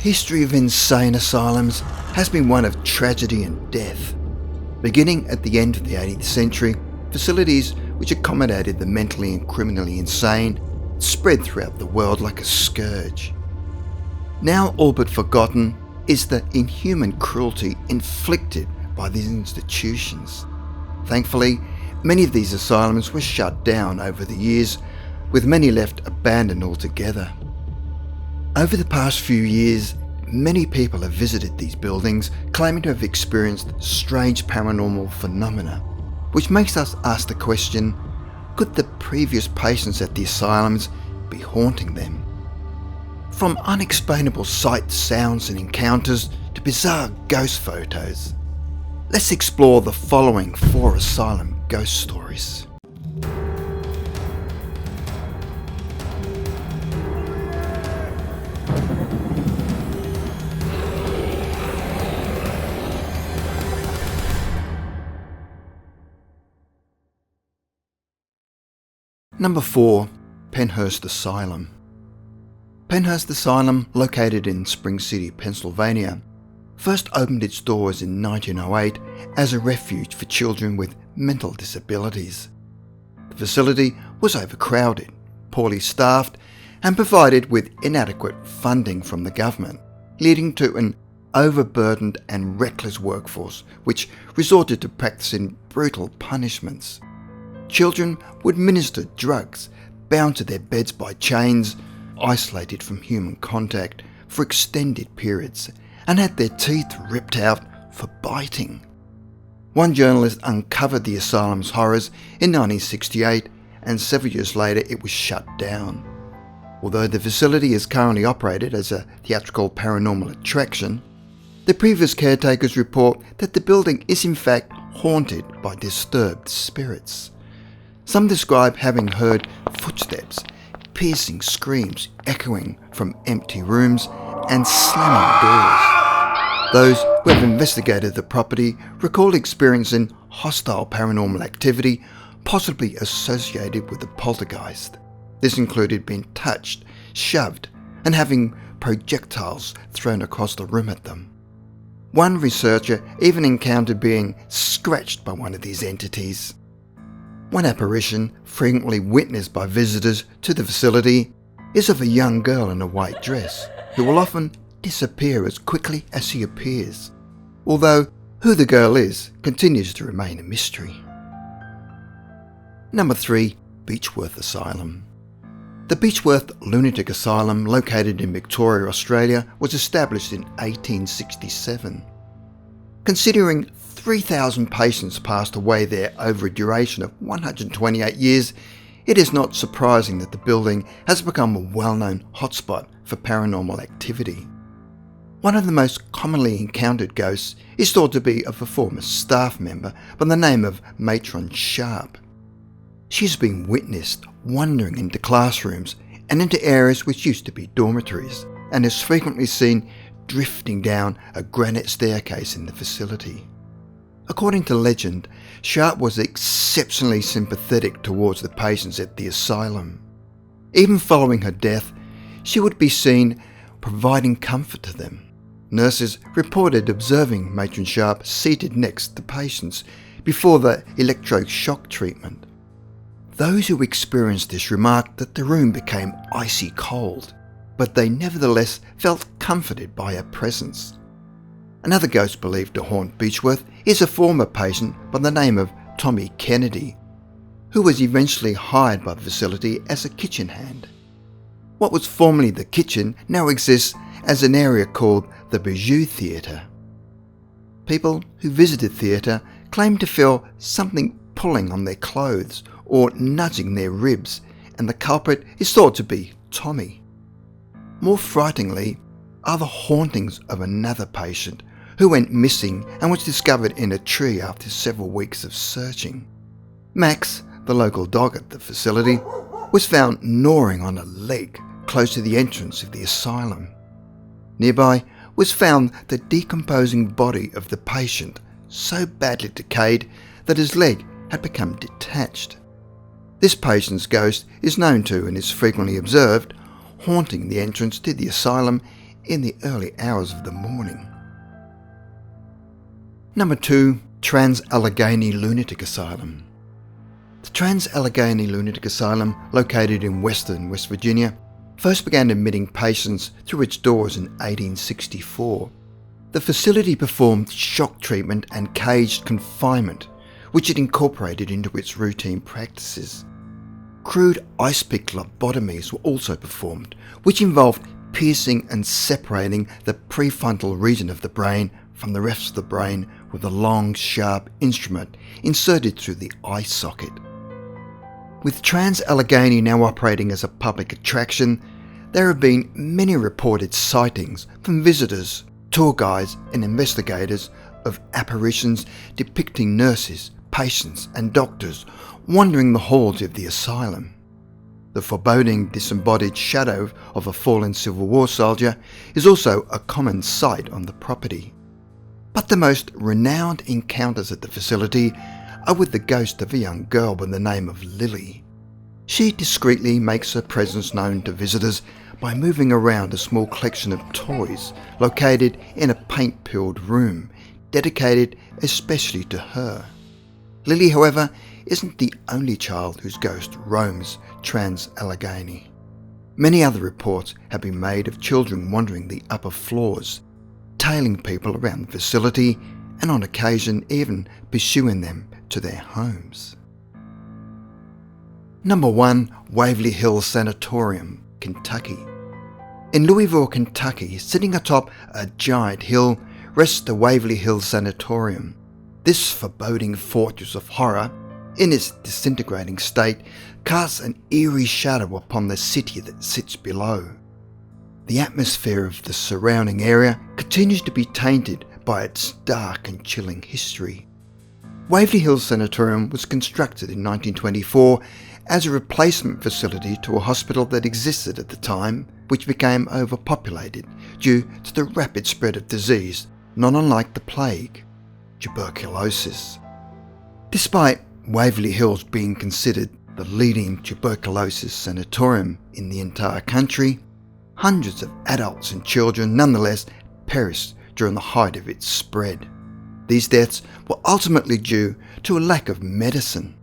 history of insane asylums has been one of tragedy and death. Beginning at the end of the 18th century, facilities which accommodated the mentally and criminally insane spread throughout the world like a scourge. Now all but forgotten is the inhuman cruelty inflicted by these institutions. Thankfully, many of these asylums were shut down over the years, with many left abandoned altogether. Over the past few years, many people have visited these buildings claiming to have experienced strange paranormal phenomena, which makes us ask the question, could the previous patients at the asylums be haunting them? From unexplainable sights, sounds and encounters to bizarre ghost photos, let's explore the following 4 asylum ghost stories. Number 4. Pennhurst Asylum. Pennhurst Asylum, located in Spring City, Pennsylvania, first opened its doors in 1908 as a refuge for children with mental disabilities. The facility was overcrowded, poorly staffed, and provided with inadequate funding from the government, leading to an overburdened and reckless workforce which resorted to practicing brutal punishments. Children were administered drugs, bound to their beds by chains, isolated from human contact for extended periods, and had their teeth ripped out for biting. One journalist uncovered the asylum's horrors in 1968, and 7 years later it was shut down. Although the facility is currently operated as a theatrical paranormal attraction, the previous caretakers report that the building is in fact haunted by disturbed spirits. Some describe having heard footsteps, piercing screams echoing from empty rooms, and slamming doors. Those who have investigated the property recall experiencing hostile paranormal activity, possibly associated with the poltergeist. This included being touched, shoved, and having projectiles thrown across the room at them. One researcher even encountered being scratched by one of these entities. One apparition, frequently witnessed by visitors to the facility, is of a young girl in a white dress, who will often disappear as quickly as she appears, although who the girl is continues to remain a mystery. Number 3. Beechworth Asylum. The Beechworth Lunatic Asylum, located in Victoria, Australia, was established in 1867. Considering 3,000 patients passed away there over a duration of 128 years, it is not surprising that the building has become a well-known hotspot for paranormal activity. One of the most commonly encountered ghosts is thought to be of a former staff member by the name of Matron Sharp. She has been witnessed wandering into classrooms and into areas which used to be dormitories, and is frequently seen drifting down a granite staircase in the facility. According to legend, Sharp was exceptionally sympathetic towards the patients at the asylum. Even following her death, she would be seen providing comfort to them. Nurses reported observing Matron Sharp seated next to patients before the electroshock treatment. Those who experienced this remarked that the room became icy cold, but they nevertheless felt comforted by her presence. Another ghost believed to haunt Beechworth is a former patient by the name of Tommy Kennedy, who was eventually hired by the facility as a kitchen hand. What was formerly the kitchen now exists as an area called the Bijou Theatre. People who visited theatre claimed to feel something pulling on their clothes or nudging their ribs, and the culprit is thought to be Tommy. More frighteningly are the hauntings of another patient who went missing and was discovered in a tree after several weeks of searching. Max, the local dog at the facility, was found gnawing on a leg close to the entrance of the asylum. Nearby was found the decomposing body of the patient, so badly decayed that his leg had become detached. This patient's ghost is known to and is frequently observed haunting the entrance to the asylum in the early hours of the morning. Number 2. Trans-Allegheny Lunatic Asylum. The Trans-Allegheny Lunatic Asylum, located in western West Virginia, first began admitting patients through its doors in 1864. The facility performed shock treatment and caged confinement, which it incorporated into its routine practices. Crude ice pick lobotomies were also performed, which involved piercing and separating the prefrontal region of the brain from the rest of the brain with a long, sharp instrument inserted through the eye socket. With Trans-Allegheny now operating as a public attraction, there have been many reported sightings from visitors, tour guides and investigators of apparitions depicting nurses, patients and doctors wandering the halls of the asylum. The foreboding disembodied shadow of a fallen Civil War soldier is also a common sight on the property. But the most renowned encounters at the facility are with the ghost of a young girl by the name of Lily. She discreetly makes her presence known to visitors by moving around a small collection of toys located in a paint-peeled room dedicated especially to her. Lily, however, isn't the only child whose ghost roams Trans-Allegheny. Many other reports have been made of children wandering the upper floors, tailing people around the facility and on occasion even pursuing them to their homes. Number 1. Waverly Hills Sanatorium, Kentucky. In Louisville, Kentucky, sitting atop a giant hill, rests the Waverly Hills Sanatorium. This foreboding fortress of horror, in its disintegrating state, casts an eerie shadow upon the city that sits below. The atmosphere of the surrounding area continues to be tainted by its dark and chilling history. Waverly Hills Sanatorium was constructed in 1924 as a replacement facility to a hospital that existed at the time, which became overpopulated due to the rapid spread of disease not unlike the plague, tuberculosis. Despite Waverly Hills being considered the leading tuberculosis sanatorium in the entire country, hundreds of adults and children nonetheless perished during the height of its spread. These deaths were ultimately due to a lack of medicine.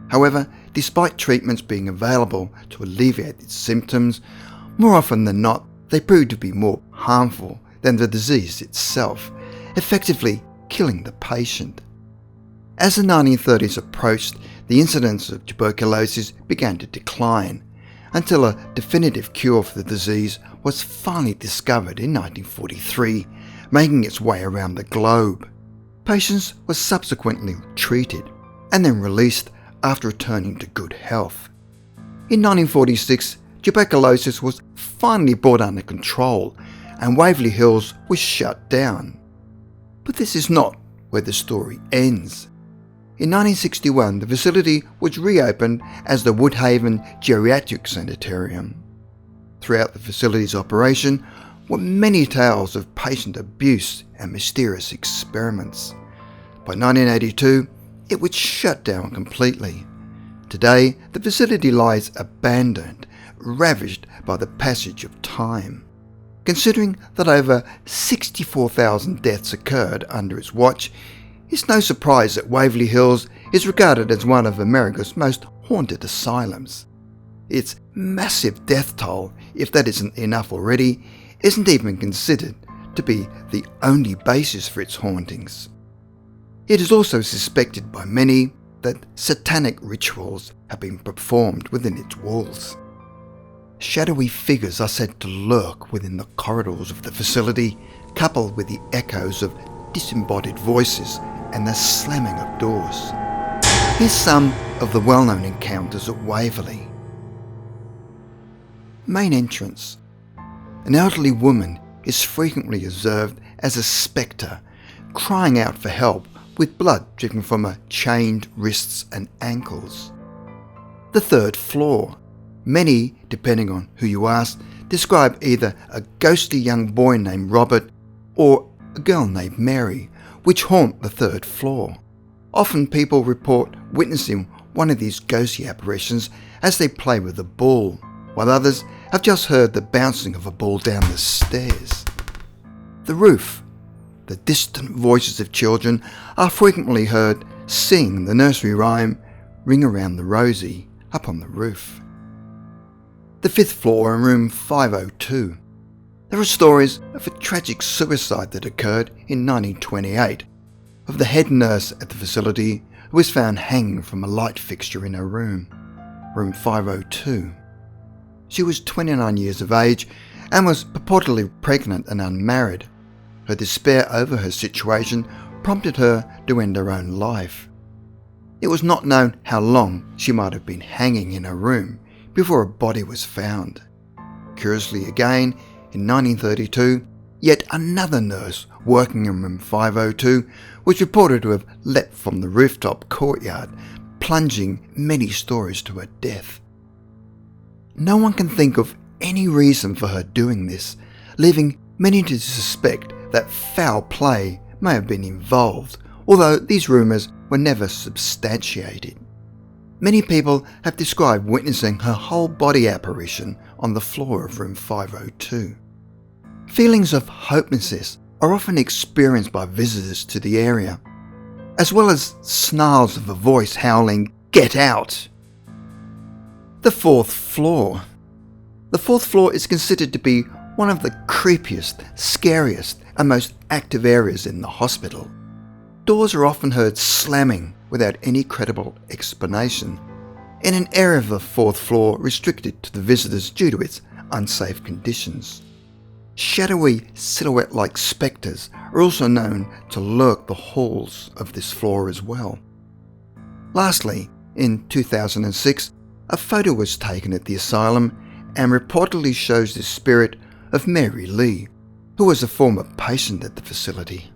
However, despite treatments being available to alleviate its symptoms, more often than not, they proved to be more harmful than the disease itself, effectively killing the patient. As the 1930s approached, the incidence of tuberculosis began to decline, until a definitive cure for the disease was finally discovered in 1943, making its way around the globe. Patients were subsequently treated and then released after returning to good health. In 1946, tuberculosis was finally brought under control and Waverly Hills was shut down. But this is not where the story ends. In 1961, the facility was reopened as the Woodhaven Geriatric Sanatorium. Throughout the facility's operation were many tales of patient abuse and mysterious experiments. By 1982, it was shut down completely. Today, the facility lies abandoned, ravaged by the passage of time. Considering that over 64,000 deaths occurred under its watch, it's no surprise that Waverly Hills is regarded as one of America's most haunted asylums. Its massive death toll, if that isn't enough already, isn't even considered to be the only basis for its hauntings. It is also suspected by many that satanic rituals have been performed within its walls. Shadowy figures are said to lurk within the corridors of the facility, coupled with the echoes of disembodied voices and the slamming of doors. Here's some of the well-known encounters at Waverly. Main entrance. An elderly woman is frequently observed as a spectre, crying out for help with blood dripping from her chained wrists and ankles. The third floor. Many, depending on who you ask, describe either a ghostly young boy named Robert or a girl named Mary, which haunt the third floor. Often people report witnessing one of these ghostly apparitions as they play with a ball, while others have just heard the bouncing of a ball down the stairs. The roof. The distant voices of children are frequently heard sing the nursery rhyme, "Ring Around the Rosie," up on the roof. The 5th floor in room 502. There are stories of a tragic suicide that occurred in 1928 of the head nurse at the facility who was found hanging from a light fixture in her room 502. She was 29 years of age and was purportedly pregnant and unmarried. Her despair over her situation prompted her to end her own life. It was not known how long she might have been hanging in her room before a body was found. Curiously again, in 1932, yet another nurse working in room 502 was reported to have leapt from the rooftop courtyard, plunging many stories to her death. No one can think of any reason for her doing this, leaving many to suspect that foul play may have been involved, although these rumours were never substantiated. Many people have described witnessing her whole body apparition on the floor of room 502. Feelings of hopelessness are often experienced by visitors to the area, as well as snarls of a voice howling, "Get out!" The 4th floor. The 4th floor is considered to be one of the creepiest, scariest and most active areas in the hospital. Doors are often heard slamming without any credible explanation, in an area of the 4th floor restricted to the visitors due to its unsafe conditions. Shadowy, silhouette-like spectres are also known to lurk the halls of this floor as well. Lastly, in 2006, a photo was taken at the asylum and reportedly shows the spirit of Mary Lee, who was a former patient at the facility.